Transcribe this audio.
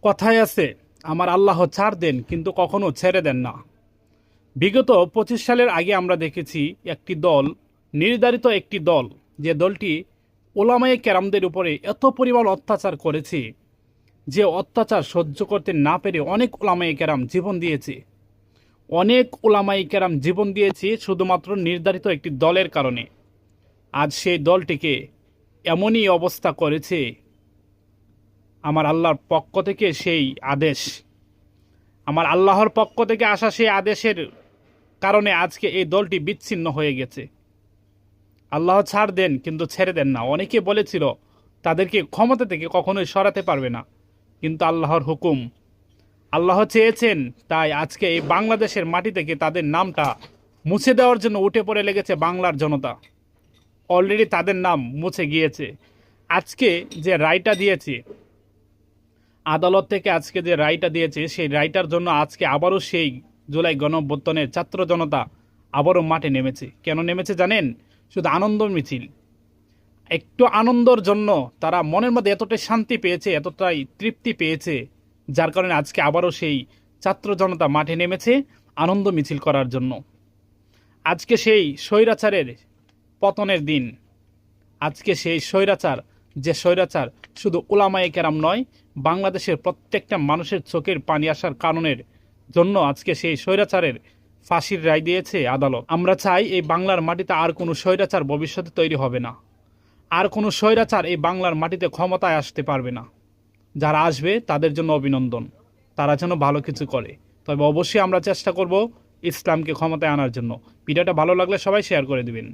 কথায় আছে, আমার আল্লাহ ছাড় দেন কিন্তু কখনো ছেড়ে দেন না। বিগত 25 সালের আগে আমরা দেখেছি একটি দল, নির্ধারিত একটি দল, যে দলটি ওলামায়ে কেরামদের উপরে এত পরিমাণ অত্যাচার করেছে, যে অত্যাচার সহ্য করতে না পেরে অনেক ওলামায়ে কেরাম জীবন দিয়েছে। অনেক ওলামায়ে কেরাম জীবন দিয়েছে শুধুমাত্র নির্ধারিত একটি দলের কারণে। আজ সেই দলটিকে এমনই অবস্থা করেছে, আমার আল্লাহর পক্ষ থেকে সেই আদেশ, আমার আল্লাহর পক্ষ থেকে আসা সেই আদেশের কারণে আজকে এই দলটি বিচ্ছিন্ন হয়ে গেছে। আল্লাহ ছাড় দেন কিন্তু ছেড়ে দেন না। অনেকে বলেছিল তাদেরকে ক্ষমতা থেকে কখনোই সরাতে পারবে না, কিন্তু আল্লাহর হুকুম, আল্লাহ চেয়েছেন, তাই আজকে এই বাংলাদেশের মাটি থেকে তাদের নামটা মুছে দেওয়ার জন্য উঠে পড়ে লেগেছে বাংলার জনতা। অলরেডি তাদের নাম মুছে গিয়েছে। আজকে যে রায়টা দিয়েছে আদালত থেকে, আজকে যে রায়টা দিয়েছে সেই রায়টার জন্য আজকে আবারও সেই জুলাই গণঅভ্যুত্থানের ছাত্র জনতা আবারও মাঠে নেমেছে। কেন নেমেছে জানেন? শুধু আনন্দ মিছিল, একটু আনন্দর জন্য তারা মনের মধ্যে এতটাই শান্তি পেয়েছে, এতটাই তৃপ্তি পেয়েছে, যার কারণে আজকে আবারও সেই ছাত্র জনতা মাঠে নেমেছে আনন্দ মিছিল করার জন্য। আজকে সেই স্বৈরাচারের পতনের দিন। আজকে সেই স্বৈরাচার, যে স্বৈরাচার শুধু উলামায়ে কেরাম নয়, বাংলাদেশের প্রত্যেকটা মানুষের চোখের পানি আসার কারণের জন্য আজকে সেই স্বৈরাচারের ফাঁসির রায় দিয়েছে আদালত। আমরা চাই এই বাংলার মাটিতে আর কোনো স্বৈরাচার ভবিষ্যতে তৈরি হবে না। আর কোনো স্বৈরাচার এই বাংলার মাটিতে ক্ষমতায় আসতে পারবে না। যারা আসবে তাদের জন্য অভিনন্দন, তারা যেন ভালো কিছু করে। তবে অবশ্যই আমরা চেষ্টা করব ইসলামকে ক্ষমতায় আনার জন্য। ভিডিওটা ভালো লাগলে সবাই শেয়ার করে দিবেন।